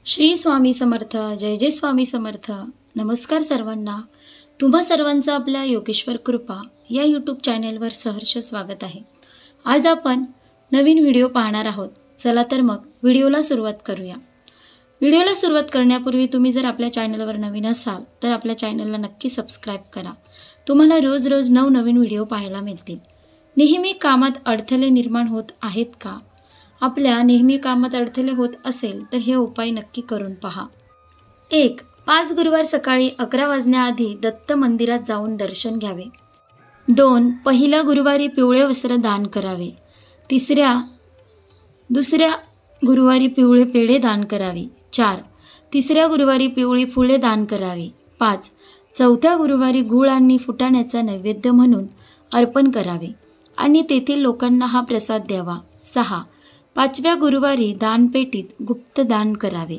श्री स्वामी समर्थ. जय जय स्वामी समर्थ. नमस्कार सर्वांना. तुम्हा सर्वांचं आपल्या योगेश्वर कृपा या यूट्यूब चॅनेलवर सहर्ष स्वागत आहे. आज आपण नवीन व्हिडिओ पाहणार आहोत. चला तर मग व्हिडिओला सुरुवात करूया. व्हिडिओला सुरुवात करण्यापूर्वी तुम्ही जर आपल्या चॅनलवर नवीन असाल तर आपल्या चॅनलला नक्की सबस्क्राईब करा. तुम्हाला रोज रोज नवनवीन व्हिडिओ पाहायला मिळतील. नेहमी कामात अडथळे निर्माण होत आहेत का? आपल्या नेहमी कामात अडथळे होत असेल तर हे उपाय नक्की करून पहा. 1. 5 गुरुवार सकाळी 11 वाजण्याआधी दत्त मंदिरात जाऊन दर्शन घ्यावे. 2. पहिल्या गुरुवारी पिवळे वस्त्र दान करावे. 2ऱ्या गुरुवारी पिवळे पेढे दान करावे. 4. तिसऱ्या गुरुवारी पिवळी फुले दान करावी. 5. चौथ्या गुरुवारी गूळ आणि फुटाण्याचा नैवेद्य म्हणून अर्पण करावे आणि तेथील लोकांना हा प्रसाद द्यावा. 6. 5व्या गुरुवारी दानपेटीत गुप्त दान करावे.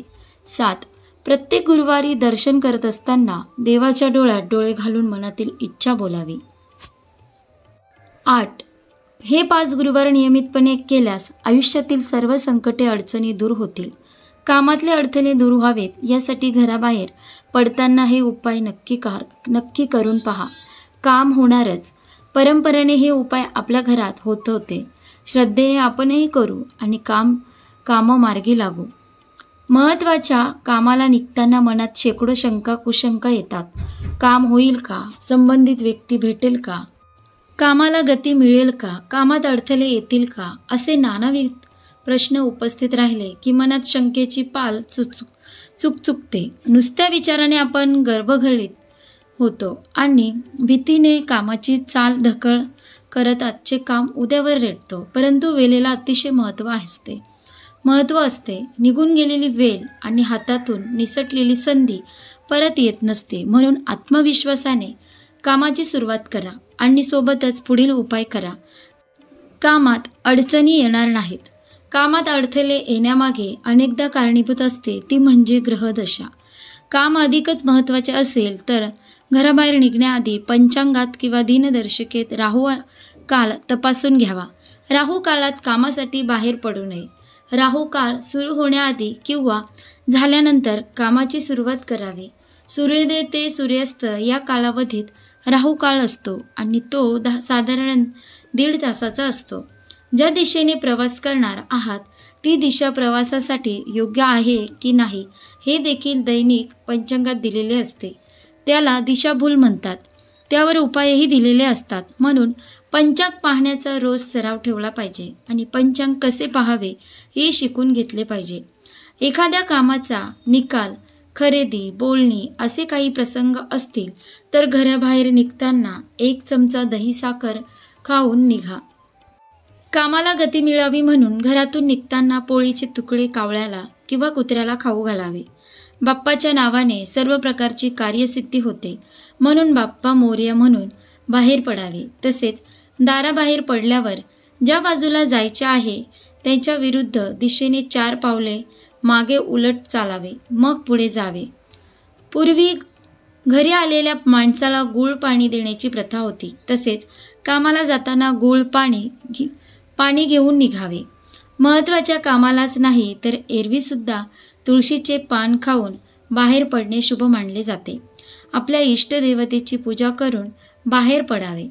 7. प्रत्येक गुरुवारी दर्शन करत असताना देवाच्या डोळ्यात डोळे घालून मनातील इच्छा बोलावी. 8. हे 5 गुरुवार नियमितपणे केल्यास आयुष्यातील सर्व संकटे अडचणी दूर होतील. कामातले अडथळे दूर व्हावेत यासाठी घराबाहेर पडताना हे उपाय नक्की करून पहा. काम होणारच. परंपरेने हे उपाय आपल्या घरात होत होते. श्रद्धेने आपणही करू आणि कामं मार्गी लागू. महत्त्वाच्या कामाला निघताना मनात शेकडो शंका कुशंका येतात. काम होईल का? संबंधित व्यक्ती भेटेल का? कामाला गती मिळेल का? कामात अडथळे येतील का? असे नानाविध प्रश्न उपस्थित राहिले की मनात शंकेची पाल चुकते. नुसत्या विचाराने आपण गर्भघळीत होतो आणि भीतीने कामाची चाल ढकल करत आजचे काम उद्यावर रेटतो. परंतु वेळेला अतिशय महत्त्व असते. निघून गेलेली वेळ आणि हातातून निसटलेली संधी परत येत नसते. म्हणून आत्मविश्वासाने कामाची सुरुवात करा आणि सोबतच पुढील उपाय करा. कामात अडचणी येणार नाहीत. कामात अडथळे येण्यामागे अनेकदा कारणीभूत असते ती म्हणजे ग्रहदशा. काम अधिकच महत्त्वाचे असेल तर घराबाहेर निघण्याआधी पंचांगात किंवा दिनदर्शिकेत राहू काळ तपासून घ्यावा. राहू काळात कामासाठी बाहेर पडू नये. राहू काळ सुरू होण्याआधी किंवा झाल्यानंतर कामाची सुरुवात करावी. सूर्योदय ते सूर्यास्त या कालावधीत राहू काळ असतो आणि तो साधारण 1.5 तासाचा असतो. ज्या दिशेने प्रवास करणार आहात ती दिशा प्रवासासाठी योग्य आहे की नाही हे देखील दैनिक पंचांगात दिलेले असते. त्याला दिशाभूल म्हणतात. त्यावर उपायही दिलेले असतात. म्हणून पंचांग पाहण्याचा रोज सराव ठेवला पाहिजे आणि पंचांग कसे पाहावे हे शिकून घेतले पाहिजे. एखाद्या कामाचा निकाल, खरेदी, बोलणी असे काही प्रसंग असतील तर घराबाहेर निघताना 1 चमचा दही साखर खाऊन निघा. कामाला गती मिळावी म्हणून घरातून निघताना पोळीचे तुकडे कावळ्याला किंवा कुत्र्याला खाऊ घालावे. बाप्पाच्या नावाने सर्व प्रकारची कार्यसिद्धी होते. म्हणून बाप्पा मोरया म्हणून बाहेर पडावे. तसेच दाराबाहेर पडल्यावर ज्या बाजूला जायचे आहे त्याच्या विरुद्ध दिशेने 4 पावले मागे उलट चालावे, मग पुढे जावे. पूर्वी घरी आलेल्या माणसाला गूळ पाणी देण्याची प्रथा होती. तसेच कामाला जाताना गूळ पाणी घेऊन निघावे. महत्त्वाच्या कामालाच नाही तर एरवीसुद्धा तुळशीचे पान खाऊन बाहेर पडणे शुभ मानले जाते. आपल्या इष्टदेवतेची पूजा करून बाहेर पडावे.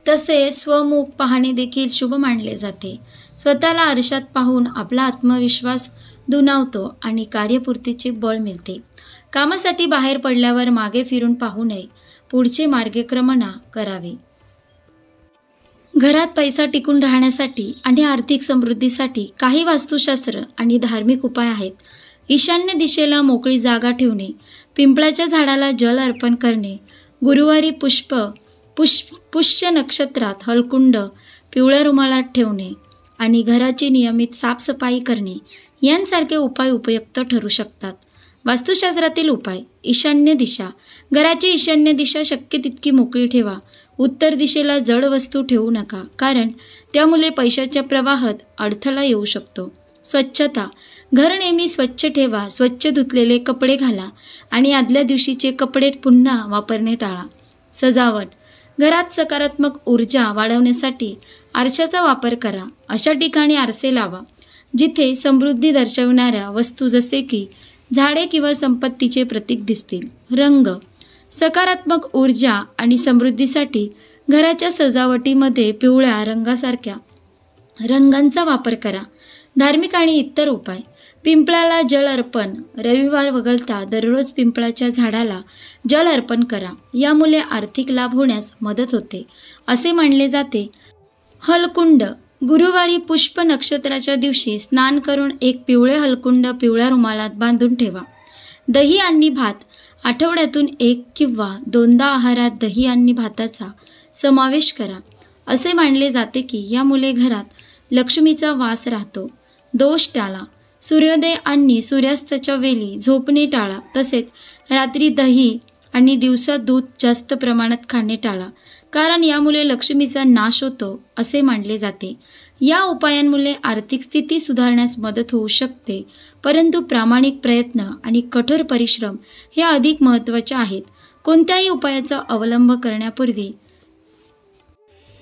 तसे स्वमुख पाहणे देखील शुभ मानले जाते. स्वतःला आरशात पाहून आपला आत्मविश्वास दुणावतो आणि कार्यपूर्तीचे बळ मिळते. कामासाठी बाहेर पडल्यावर मागे फिरून पाहू नये. पुढचे मार्गक्रमण करावे. घरात पैसा टिकून राहण्यासाठी आणि आर्थिक समृद्धीसाठी काही वास्तुशास्त्र आणि धार्मिक उपाय आहेत. ईशान्य दिशेला मोकळी जागा ठेवणे, पिंपळाच्या झाडाला जल अर्पण करणे, गुरुवारी पुष्य नक्षत्रात हळकुंड पिवळ्या रुमालात ठेवणे आणि घराची नियमित साफसफाई करणे यांसारखे उपाय उपयुक्त ठरू शकतात. वास्तुशास्त्रातील उपाय. ईशान्य दिशा. घराची ईशान्य दिशा शक्य तितकी मोकळी ठेवा. उत्तर दिशेला जड वस्तू ठेवू नका, कारण त्यामुळे पैशाच्या प्रवाहात अडथळा येऊ शकतो. स्वच्छता. घर नेहमी स्वच्छ ठेवा. स्वच्छ धुतलेले कपडे घाला आणि आदल्या दिवशीचे कपडे पुन्हा वापरणे टाळा. सजावट. घरात सकारात्मक ऊर्जा वाढवण्यासाठी आरशाचा वापर करा. अशा ठिकाणी आरसे लावा जिथे समृद्धी दर्शवणाऱ्या वस्तू जसे की झाडे किंवा संपत्तीचे प्रतीक दिसतील. रंग सकारात्मक ऊर्जा आणि समृद्धीसाठी घराच्या सजावटीमध्ये पिवळ्या रंगासारख्या रंगांचा वापर करा. धार्मिक आणि इतर उपाय. पिंपळाला जल अर्पण. रविवार वगळता दररोज पिंपळाच्या झाडाला जल अर्पण करा. यामुळे आर्थिक लाभ होण्यास मदत होते असे मानले जाते. हलकुंड गुरुवारी पुष्प नक्षत्राच्या दिवशी स्नान करून एक पिवळे हलकुंड पिवळ्या रुमालात बांधून ठेवा. दही आणि भात आठवड्यातून 1 किंवा 2दा आहारात दही आणि भाताचा समावेश करा. असे मानले जाते की यामुळे घरात लक्ष्मीचा वास राहतो. दोष टाळा. सूर्योदय आणि सूर्यास्ताच्या वेळी झोपणे टाळा. तसेच रात्री दही आणि दिवसा दूध जास्त प्रमाणात खाणे टाळा, कारण यामुळे लक्ष्मीचा नाश होतो असे मानले जाते. या उपायांमुळे आर्थिक स्थिती सुधारण्यास मदत होऊ शकते, परंतु प्रामाणिक प्रयत्न आणि कठोर परिश्रम हे अधिक महत्त्वाचे आहेत. कोणत्याही उपायाचा अवलंब करण्यापूर्वी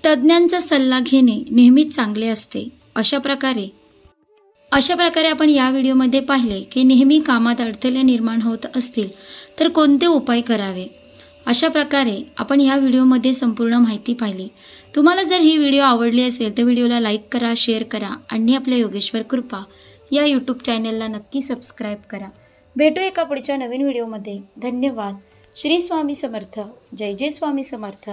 तज्ज्ञांचा सल्ला घेणे नेहमीच चांगले असते. अशा प्रकारे आपण या व्हिडिओमध्ये पाहिले की नेहमी कामात अडथळे निर्माण होत असतील तर कोणते उपाय करावे. अशा प्रकारे आपण ह्या व्हिडिओमध्ये संपूर्ण माहिती पाहिली. तुम्हाला जर ही व्हिडिओ आवडली असेल तर व्हिडिओला लाईक करा, शेअर करा आणि आपल्या योगेश्वर कृपा या यूट्यूब चॅनलला नक्की सबस्क्राईब करा. भेटू एका पुढच्या नवीन व्हिडिओमध्ये. धन्यवाद. श्री स्वामी समर्थ. जय जय स्वामी समर्थ.